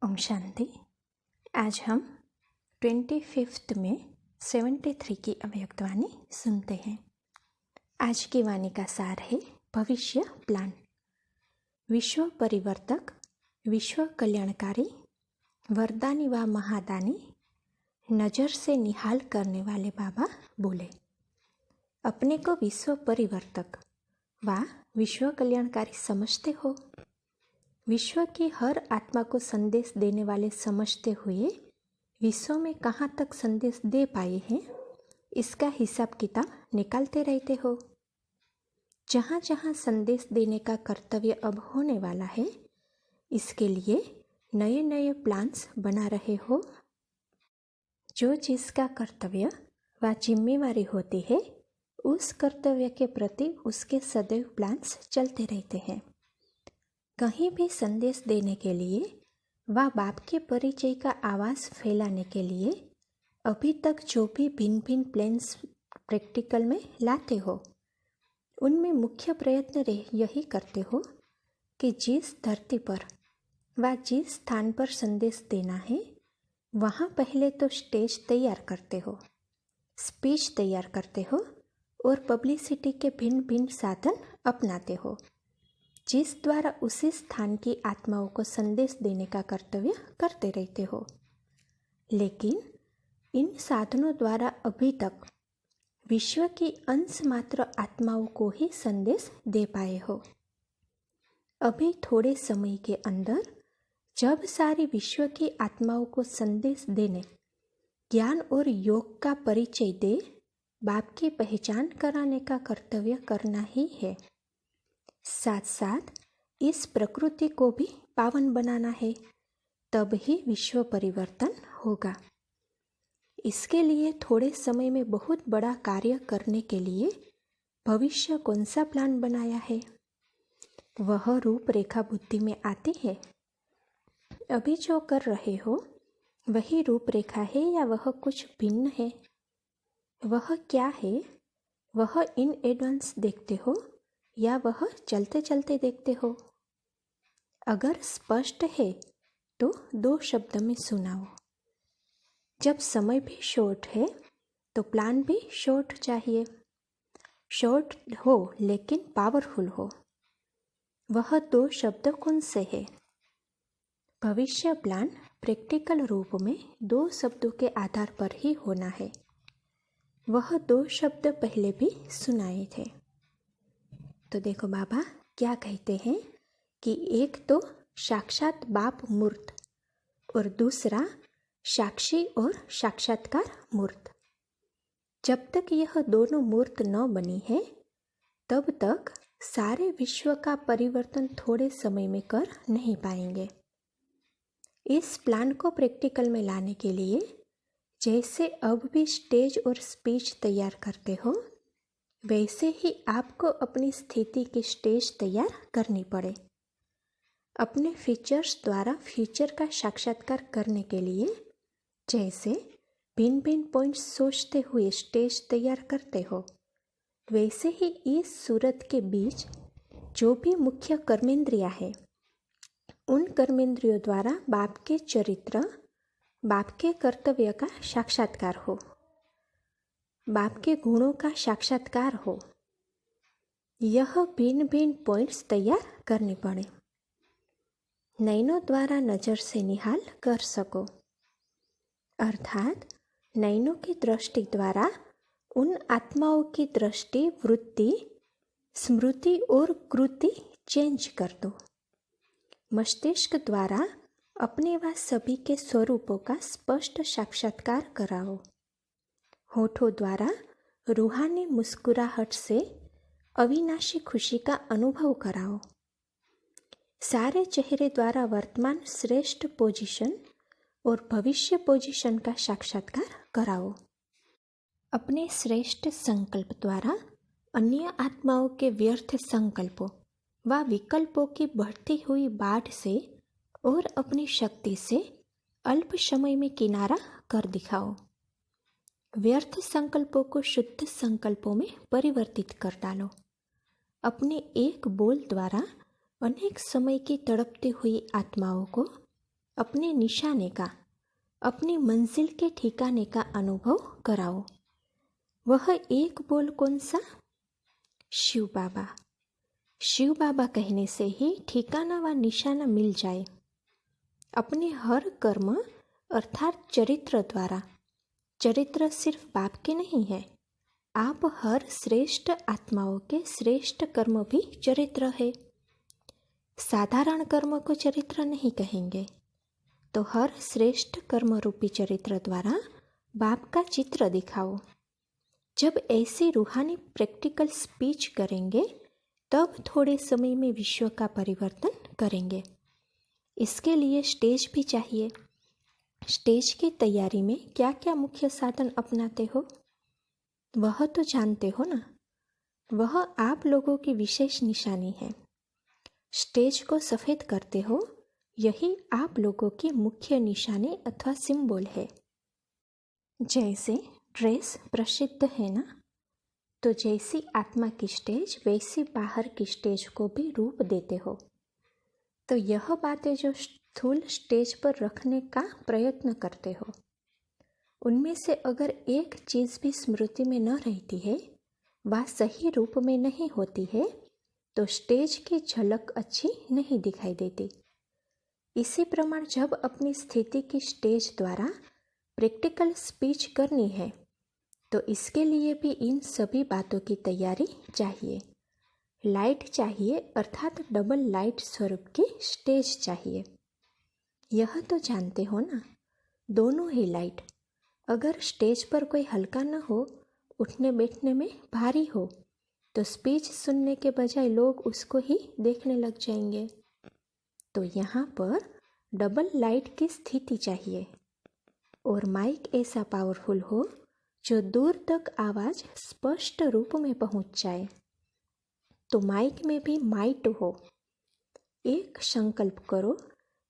ओम शांति। आज हम 25 में 73 की अव्यक्तवाणी सुनते हैं। आज की वाणी का सार है भविष्य प्लान। विश्व परिवर्तक, विश्व कल्याणकारी, वरदानी व महादानी, नज़र से निहाल करने वाले बाबा बोले, अपने को विश्व परिवर्तक व विश्व कल्याणकारी समझते हो। विश्व की हर आत्मा को संदेश देने वाले समझते हुए विश्व में कहाँ तक संदेश दे पाए हैं, इसका हिसाब किताब निकालते रहते हो। जहाँ जहाँ संदेश देने का कर्तव्य अब होने वाला है, इसके लिए नए नए प्लान्स बना रहे हो। जो जिसका कर्तव्य व जिम्मेवारी होती है, उस कर्तव्य के प्रति उसके सदैव प्लान्स चलते रहते हैं। कहीं भी संदेश देने के लिए व बाप के परिचय का आवाज़ फैलाने के लिए अभी तक जो भी भिन्न भिन्न प्लान्स प्रैक्टिकल में लाते हो, उनमें मुख्य प्रयत्न यही करते हो कि जिस धरती पर व जिस स्थान पर संदेश देना है, वहाँ पहले तो स्टेज तैयार करते हो, स्पीच तैयार करते हो और पब्लिसिटी के भिन्न भिन्न साधन अपनाते हो, जिस द्वारा उसी स्थान की आत्माओं को संदेश देने का कर्तव्य करते रहते हो। लेकिन इन साधनों द्वारा अभी तक विश्व की अंश मात्र आत्माओं को ही संदेश दे पाए हो। अभी थोड़े समय के अंदर जब सारी विश्व की आत्माओं को संदेश देने, ज्ञान और योग का परिचय दे, बाप की पहचान कराने का कर्तव्य करना ही है। साथ साथ इस प्रकृति को भी पावन बनाना है, तब ही विश्व परिवर्तन होगा। इसके लिए थोड़े समय में बहुत बड़ा कार्य करने के लिए भविष्य कौन सा प्लान बनाया है, वह रूपरेखा बुद्धि में आती है। अभी जो कर रहे हो वही रूपरेखा है या वह कुछ भिन्न है? वह क्या है? वह इन एडवांस देखते हो या वह चलते चलते देखते हो? अगर स्पष्ट है तो 2 शब्द में सुनाओ। जब समय भी शॉर्ट है तो प्लान भी शॉर्ट चाहिए। शॉर्ट हो लेकिन पावरफुल हो। वह 2 शब्द कौन से है? भविष्य प्लान प्रैक्टिकल रूप में 2 शब्दों के आधार पर ही होना है। वह 2 शब्द पहले भी सुनाए थे। तो देखो बाबा क्या कहते हैं कि एक तो साक्षात बाप मूर्त और दूसरा साक्षी और साक्षात्कार मूर्त। जब तक यह दोनों मूर्त न बनी है, तब तक सारे विश्व का परिवर्तन थोड़े समय में कर नहीं पाएंगे। इस प्लान को प्रैक्टिकल में लाने के लिए जैसे अब भी स्टेज और स्पीच तैयार करते हो, वैसे ही आपको अपनी स्थिति की स्टेज तैयार करनी पड़े। अपने फीचर्स द्वारा फ्यूचर का साक्षात्कार करने के लिए जैसे भिन्न भिन्न पॉइंट्स सोचते हुए स्टेज तैयार करते हो, वैसे ही इस सूरत के बीच जो भी मुख्य कर्मेंद्रियां है, उन कर्मेंद्रियों द्वारा बाप के चरित्र, बाप के कर्तव्य का साक्षात्कार हो, बाप के गुणों का साक्षात्कार हो। यह भिन्न भिन्न पॉइंट्स तैयार करने पड़े। नयनों द्वारा नज़र से निहाल कर सको, अर्थात नयनों की दृष्टि द्वारा उन आत्माओं की दृष्टि, वृत्ति, स्मृति और कृति चेंज कर दो। मस्तिष्क द्वारा अपने व सभी के स्वरूपों का स्पष्ट साक्षात्कार कराओ। होठों द्वारा रूहानी मुस्कुराहट से अविनाशी खुशी का अनुभव कराओ। सारे चेहरे द्वारा वर्तमान श्रेष्ठ पोजीशन और भविष्य पोजीशन का साक्षात्कार कराओ। अपने श्रेष्ठ संकल्प द्वारा अन्य आत्माओं के व्यर्थ संकल्पों व विकल्पों की बढ़ती हुई बाढ़ से और अपनी शक्ति से अल्प समय में किनारा कर दिखाओ। व्यर्थ संकल्पों को शुद्ध संकल्पों में परिवर्तित कर डालो। अपने एक बोल द्वारा अनेक समय की तड़पती हुई आत्माओं को अपने निशाने का, अपनी मंजिल के ठिकाने का अनुभव कराओ। वह एक बोल कौन सा? शिव बाबा। शिव बाबा कहने से ही ठिकाना व निशाना मिल जाए। अपने हर कर्म अर्थात चरित्र द्वारा, चरित्र सिर्फ बाप के नहीं है, आप हर श्रेष्ठ आत्माओं के श्रेष्ठ कर्म भी चरित्र है। साधारण कर्म को चरित्र नहीं कहेंगे, तो हर श्रेष्ठ कर्म रूपी चरित्र द्वारा बाप का चित्र दिखाओ। जब ऐसी रूहानी प्रैक्टिकल स्पीच करेंगे तब थोड़े समय में विश्व का परिवर्तन करेंगे। इसके लिए स्टेज भी चाहिए। स्टेज की तैयारी में क्या क्या मुख्य साधन अपनाते हो वह तो जानते हो ना। वह आप लोगों की विशेष निशानी है। स्टेज को सफ़ेद करते हो, यही आप लोगों की मुख्य निशानी अथवा सिंबल है। जैसे ड्रेस प्रसिद्ध है ना, तो जैसी आत्मा की स्टेज वैसी बाहर की स्टेज को भी रूप देते हो। तो यह बातें जो स्थूल स्टेज पर रखने का प्रयत्न करते हो, उनमें से अगर एक चीज़ भी स्मृति में न रहती है, वह सही रूप में नहीं होती है, तो स्टेज की झलक अच्छी नहीं दिखाई देती। इसी प्रमाण जब अपनी स्थिति की स्टेज द्वारा प्रैक्टिकल स्पीच करनी है, तो इसके लिए भी इन सभी बातों की तैयारी चाहिए। लाइट चाहिए, अर्थात डबल लाइट स्वरूप की स्टेज चाहिए। यह तो जानते हो ना, दोनों ही लाइट। अगर स्टेज पर कोई हल्का न हो, उठने बैठने में भारी हो, तो स्पीच सुनने के बजाय लोग उसको ही देखने लग जाएंगे। तो यहाँ पर डबल लाइट की स्थिति चाहिए और माइक ऐसा पावरफुल हो जो दूर तक आवाज़ स्पष्ट रूप में पहुँच जाए। तो माइक में भी माइट हो। एक संकल्प करो,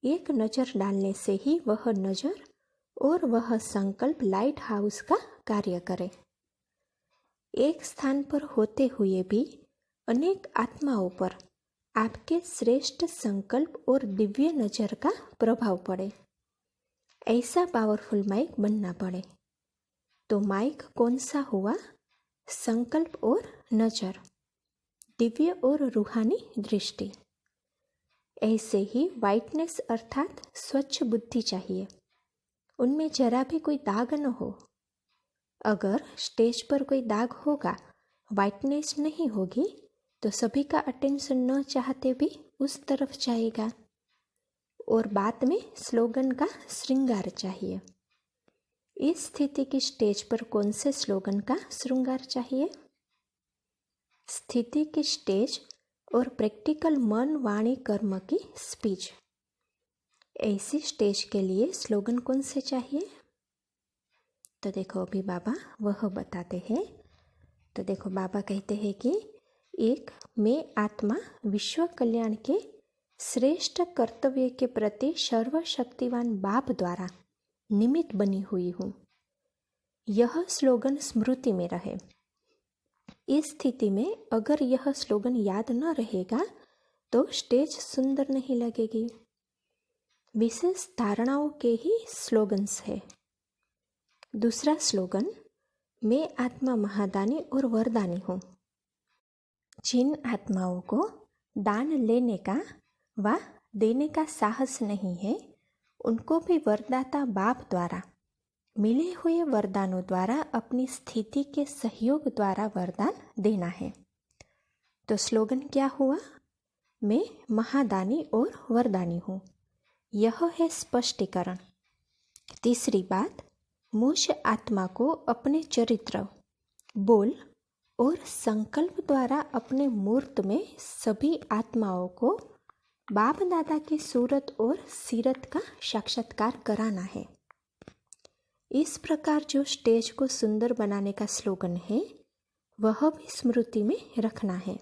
एक नज़र डालने से ही वह नज़र और वह संकल्प लाइट हाउस का कार्य करे। एक स्थान पर होते हुए भी अनेक आत्माओं पर आपके श्रेष्ठ संकल्प और दिव्य नज़र का प्रभाव पड़े, ऐसा पावरफुल माइक बनना पड़े। तो माइक कौन सा हुआ? संकल्प और नज़र, दिव्य और रूहानी दृष्टि। ऐसे ही वाइटनेस अर्थात स्वच्छ बुद्धि चाहिए, उनमें जरा भी कोई दाग न हो। अगर स्टेज पर कोई दाग होगा, वाइटनेस नहीं होगी, तो सभी का अटेंशन न चाहते भी उस तरफ जाएगा। और बाद में स्लोगन का श्रृंगार चाहिए। इस स्थिति की स्टेज पर कौन से स्लोगन का श्रृंगार चाहिए? स्थिति की स्टेज और प्रैक्टिकल मन वाणी कर्म की स्पीच। ऐसी स्टेज के लिए स्लोगन कौन से चाहिए? तो देखो अभी बाबा वह बताते हैं। तो देखो बाबा कहते हैं कि एक, मैं आत्मा विश्व कल्याण के श्रेष्ठ कर्तव्य के प्रति सर्वशक्तिवान बाप द्वारा निमित्त बनी हुई हूँ। यह स्लोगन स्मृति में रहे। इस स्थिति में अगर यह स्लोगन याद न रहेगा तो स्टेज सुंदर नहीं लगेगी। विशेष धारणाओं के ही स्लोगन्स है। दूसरा स्लोगन, मैं आत्मा महादानी और वरदानी हूँ। जिन आत्माओं को दान लेने का व देने का साहस नहीं है, उनको भी वरदाता बाप द्वारा मिले हुए वरदानों द्वारा अपनी स्थिति के सहयोग द्वारा वरदान देना है। तो स्लोगन क्या हुआ? मैं महादानी और वरदानी हूँ। यह है स्पष्टीकरण। तीसरी बात, मुझ आत्मा को अपने चरित्र, बोल और संकल्प द्वारा अपने मूर्त में सभी आत्माओं को बाप दादा की सूरत और सीरत का साक्षात्कार कराना है। इस प्रकार जो स्टेज को सुंदर बनाने का स्लोगन है, वह भी स्मृति में रखना है।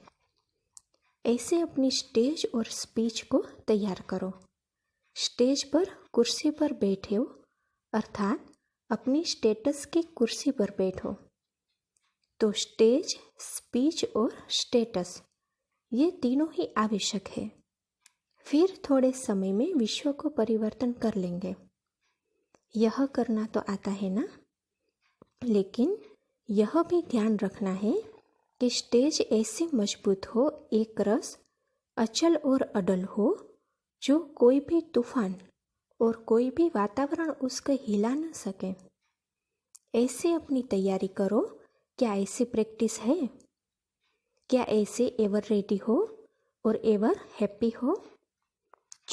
ऐसे अपनी स्टेज और स्पीच को तैयार करो। स्टेज पर कुर्सी पर बैठे हो, अर्थात अपनी स्टेटस की कुर्सी पर बैठो। तो स्टेज, स्पीच और स्टेटस, ये तीनों ही आवश्यक है। फिर थोड़े समय में विश्व को परिवर्तन कर लेंगे। यह करना तो आता है ना, लेकिन यह भी ध्यान रखना है कि स्टेज ऐसे मजबूत हो, एक रस अचल और अडल हो, जो कोई भी तूफान और कोई भी वातावरण उसको हिला न सके। ऐसे अपनी तैयारी करो। क्या ऐसी प्रैक्टिस है? क्या ऐसे एवर रेडी हो और एवर हैप्पी हो,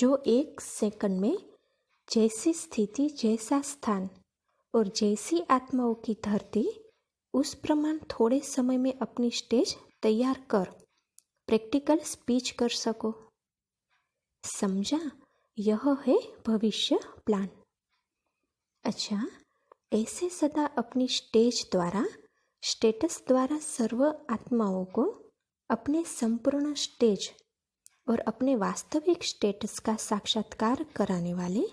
जो एक सेकंड में जैसी स्थिति, जैसा स्थान और जैसी आत्माओं की धरती, उस प्रमाण थोड़े समय में अपनी स्टेज तैयार कर प्रैक्टिकल स्पीच कर सको। समझा? यह है भविष्य प्लान। अच्छा, ऐसे सदा अपनी स्टेज द्वारा, स्टेटस द्वारा सर्व आत्माओं को अपने संपूर्ण स्टेज और अपने वास्तविक स्टेटस का साक्षात्कार कराने वाले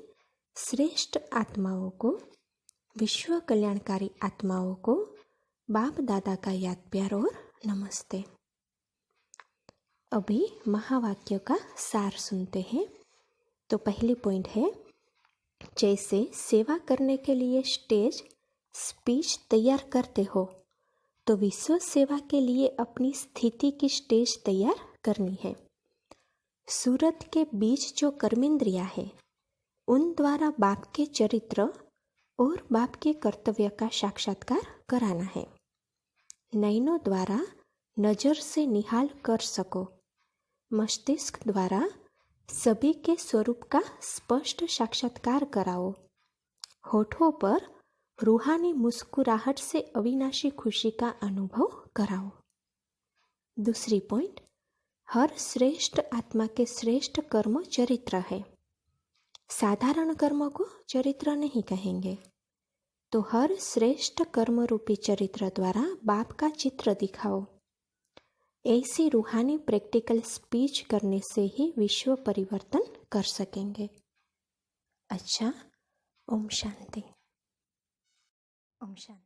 श्रेष्ठ आत्माओं को, विश्व कल्याणकारी आत्माओं को बाप दादा का याद प्यार और नमस्ते। अभी महावाक्य का सार सुनते हैं। तो पहली पॉइंट है, जैसे सेवा करने के लिए स्टेज स्पीच तैयार करते हो, तो विश्व सेवा के लिए अपनी स्थिति की स्टेज तैयार करनी है। सूरत के बीच जो कर्मेंद्रिया है, उन द्वारा बाप के चरित्र और बाप के कर्तव्य का साक्षात्कार कराना है। नयनों द्वारा नजर से निहाल कर सको। मस्तिष्क द्वारा सभी के स्वरूप का स्पष्ट साक्षात्कार कराओ। होठों पर रूहानी मुस्कुराहट से अविनाशी खुशी का अनुभव कराओ। दूसरी पॉइंट, हर श्रेष्ठ आत्मा के श्रेष्ठ कर्म चरित्र है। साधारण कर्म को चरित्र नहीं कहेंगे। तो हर श्रेष्ठ कर्म रूपी चरित्र द्वारा बाप का चित्र दिखाओ। ऐसी रूहानी प्रैक्टिकल स्पीच करने से ही विश्व परिवर्तन कर सकेंगे। अच्छा, ओम शांति। ओम शांति।